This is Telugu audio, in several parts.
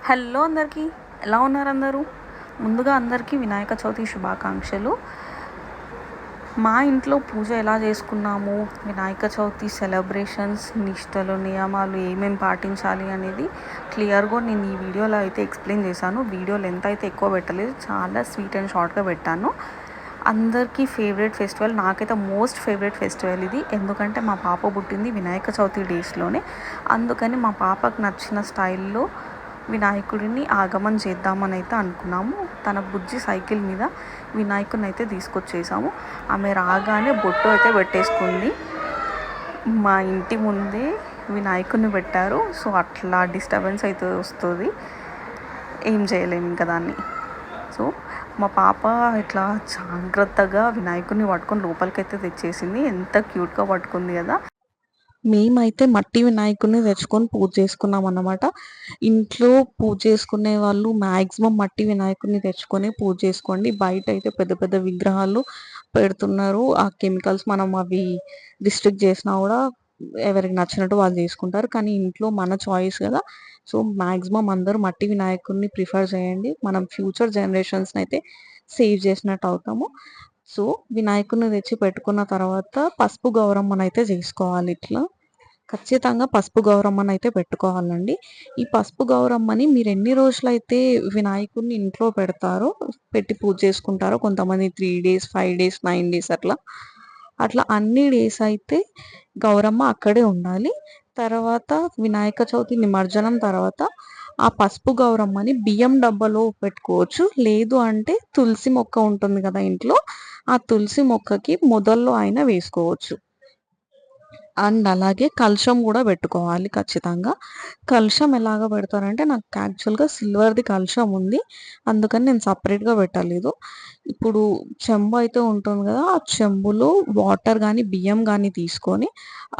హలో అందరికీ, ఎలా ఉన్నారు అందరూ? ముందుగా అందరికీ వినాయక చవితి శుభాకాంక్షలు. మా ఇంట్లో పూజ ఎలా చేసుకున్నాము, వినాయక చవితి సెలబ్రేషన్స్, నిష్టలు, నియమాలు ఏమేమి పాటించాలి అనేది క్లియర్గా నేను ఈ వీడియోలో అయితే ఎక్స్ప్లెయిన్ చేశాను. వీడియో లెంత్ అయితే ఎక్కువ పెట్టలేదు, చాలా స్వీట్ అండ్ షార్ట్గా పెట్టాను. అందరికీ ఫేవరెట్ ఫెస్టివల్, నాకైతే మోస్ట్ ఫేవరెట్ ఫెస్టివల్ ఇది. ఎందుకంటే మా పాప పుట్టింది వినాయక చవితి డేస్లోనే. అందుకని మా పాపకు నచ్చిన స్టైల్లో వినాయకుడిని ఆగమనం చేద్దామని అయితే అనుకున్నాము. తన బుజ్జి సైకిల్ మీద వినాయకుడిని అయితే తీసుకొచ్చేసాము. ఆమె రాగానే బొట్టు అయితే పెట్టేసుకుంది. మా ఇంటి ముందే వినాయకుడిని పెట్టారు. సో అట్లా డిస్టర్బెన్స్ అయితే వస్తుంది, ఏం చేయలేము ఇంకా దాన్ని. సో మా పాప ఇట్లా జాగ్రత్తగా వినాయకుడిని పట్టుకొని లోపలికైతే తెచ్చేసింది. ఎంత క్యూట్గా పట్టుకుంది కదా. మేమైతే మట్టి వినాయకుడిని తెచ్చుకొని పూజ చేసుకున్నాం అన్నమాట. ఇంట్లో పూజ చేసుకునే వాళ్ళు మ్యాక్సిమం మట్టి వినాయకుడిని తెచ్చుకొని పూజ చేసుకోండి. బయట అయితే పెద్ద పెద్ద విగ్రహాలు పెడుతున్నారు. ఆ కెమికల్స్ మనం అవి రిస్ట్రిక్ట్ చేసినా కూడా ఎవరికి నచ్చినట్టు వాళ్ళు చేసుకుంటారు. కానీ ఇంట్లో మన చాయిస్ కదా. సో మ్యాక్సిమం అందరూ మట్టి వినాయకుడిని ప్రిఫర్ చేయండి. మనం ఫ్యూచర్ జనరేషన్స్ని అయితే సేవ్ చేసినట్టు అవుతాము. సో వినాయకుడిని తెచ్చి పెట్టుకున్న తర్వాత పసుపు గౌరమ్మనైతే చేసుకోవాలి. ఇట్లా ఖచ్చితంగా పసుపు గౌరమ్మని అయితే పెట్టుకోవాలండి. ఈ పసుపు గౌరమ్మని మీరు ఎన్ని రోజులైతే వినాయకుడిని ఇంట్లో పెడతారో, పెట్టి పూజ చేసుకుంటారో, కొంతమంది 3 డేస్, 5 డేస్, 9 డేస్ అట్లా అన్ని డేస్ అయితే గౌరమ్మ అక్కడే ఉండాలి. తర్వాత వినాయక చవితి నిమజ్జనం తర్వాత ఆ పసుపు గౌరమ్మని బియ్యం డబ్బాలో పెట్టుకోవచ్చు. లేదు అంటే తులసి మొక్క ఉంటుంది కదా ఇంట్లో, ఆ తులసి మొక్కకి మొదల్లో అయినా వేసుకోవచ్చు. అండ్ అలాగే కలశం కూడా పెట్టుకోవాలి ఖచ్చితంగా. కలశం ఎలాగ పెడతారంటే, నాకు యాక్చువల్గా సిల్వర్ది కలశం ఉంది, అందుకని నేను సపరేట్గా పెట్టలేదు. ఇప్పుడు చెంబు అయితే ఉంటుంది కదా, ఆ చెంబులో వాటర్ కానీ బియ్యం కానీ తీసుకొని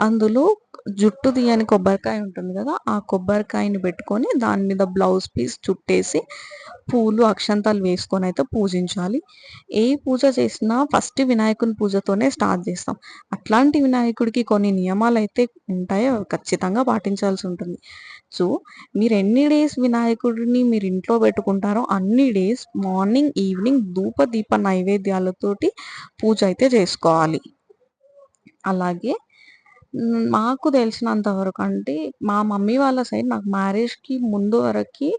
అందులో జుట్టు తీయని కొబ్బరికాయ ఉంటుంది కదా, ఆ కొబ్బరికాయని పెట్టుకొని దాని మీద బ్లౌజ్ పీస్ చుట్టేసి పూలు అక్షంతాలు వేసుకొని అయితే పూజించాలి. ఏ పూజ చేసినా ఫస్ట్ వినాయకుని పూజతోనే స్టార్ట్ చేస్తాం. అట్లాంటి వినాయకుడికి కొన్ని నియమాలు అయితే ఉంటాయి, అవి ఖచ్చితంగా పాటించాల్సి ఉంటుంది. సో మీరు ఎన్ని డేస్ వినాయకుడిని మీరు ఇంట్లో పెట్టుకుంటారో అన్ని డేస్ మార్నింగ్ ఈవినింగ్ ధూప దీప నైవేద్యాలతోటి పూజ అయితే చేసుకోవాలి. అలాగే మాకు తెలిసినంత వరకు అంటే మా మమ్మీ వాళ్ళ సైడ్, నాకు మ్యారేజ్కి ముందు వరకు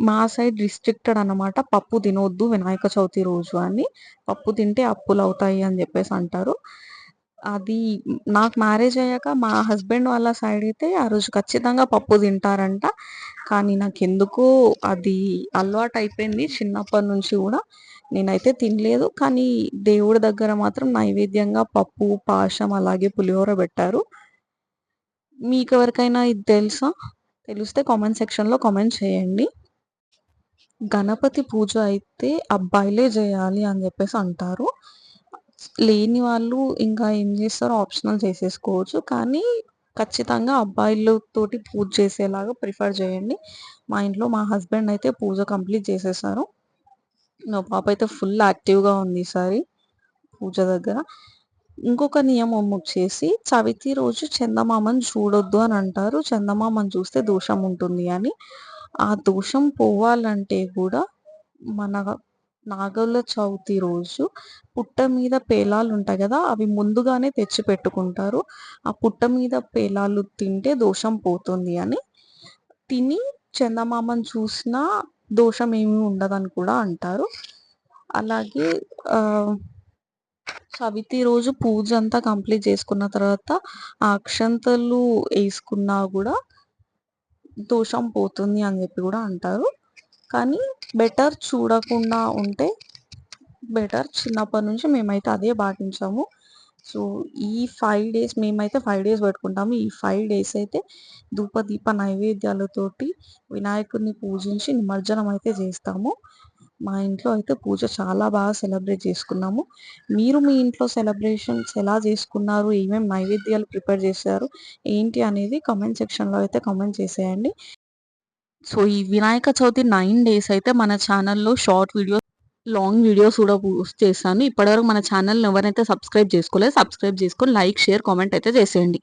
మా సైడ్ రిస్ట్రిక్టెడ్ అనమాట. పప్పు తినొద్దు వినాయక చవితి రోజు అని. పప్పు తింటే అప్పులు అవుతాయి అని చెప్పేసి అంటారు. అది నాకు మ్యారేజ్ అయ్యాక మా హస్బెండ్ వాళ్ళ సైడ్ అయితే ఆ రోజు ఖచ్చితంగా పప్పు తింటారంట. కానీ నాకు ఎందుకో అది అలవాటు అయిపోయింది చిన్నప్పటి నుంచి కూడా. నేనైతే తినలేదు, కానీ దేవుడి దగ్గర మాత్రం నైవేద్యంగా పప్పు, పాశం అలాగే పులిహోర పెట్టారు. మీకు ఎవరికైనా ఇది తెలుసా? తెలిస్తే కామెంట్ సెక్షన్లో కామెంట్ చేయండి. గణపతి పూజ అయితే అబ్బాయిలే చేయాలి అని చెప్పేసి అంటారు. లేని వాళ్ళు ఇంకా ఏం చేస్తారో ఆప్షనల్ చేసేసుకోవచ్చు. కానీ ఖచ్చితంగా అబ్బాయిలతోటి పూజ చేసేలాగా ప్రిఫర్ చేయండి. మా ఇంట్లో మా హస్బెండ్ అయితే పూజ కంప్లీట్ చేసేసారు. నా పాప అయితే ఫుల్ యాక్టివ్గా ఉంది ఈసారి పూజ దగ్గర. ఇంకొక నియమం వచ్చేసి చవితి రోజు చందమామని చూడొద్దు అని అంటారు. చందమామని చూస్తే దోషం ఉంటుంది అని. ఆ దోషం పోవాలంటే కూడా మన నాగుల చవితి రోజు పుట్ట మీద పేలాలు ఉంటాయి కదా, అవి ముందుగానే తెచ్చి పెట్టుకుంటారు. ఆ పుట్ట మీద పేలాలు తింటే దోషం పోతుంది అని. తిని చందమామని చూసినా దోషం ఏమీ ఉండదని కూడా అంటారు. అలాగే చవితి రోజు పూజ అంతా కంప్లీట్ చేసుకున్న తర్వాత ఆ అక్షంతలు వేసుకున్నా కూడా దోషం పోతుంది అని చెప్పి కూడా అంటారు. కానీ బెటర్ చూడకుండా ఉంటే బెటర్. చిన్నప్పటి నుంచి మేమైతే అదే పాటించాము. సో ఈ 5 డేస్ మేమైతే 5 డేస్ పెట్టుకుంటాము. ఈ 5 డేస్ అయితే ధూప దీప నైవేద్యాలతోటి వినాయకుడిని పూజించి నిమజ్జనం అయితే చేస్తాము. మా ఇంట్లో అయితే పూజ చాలా బాగా సెలబ్రేట్ చేసుకున్నాము. మీరు మీ ఇంట్లో సెలబ్రేషన్స్ ఎలా చేసుకున్నారు, ఏమేమి నైవేద్యాలు ప్రిపేర్ చేశారు ఏంటి అనేది కామెంట్ సెక్షన్లో అయితే కామెంట్ చేసేయండి. సో ఈ వినాయక చవితి 9 డేస్ అయితే మన ఛానల్లో షార్ట్ వీడియోస్, లాంగ్ వీడియోస్ కూడా పోస్ట్ చేశాను. ఇప్పటివరకు మన ఛానల్ని ఎవరైతే సబ్స్క్రైబ్ చేసుకోలేదు, సబ్స్క్రైబ్ చేసుకొని లైక్, షేర్, కామెంట్ అయితే చేసేయండి.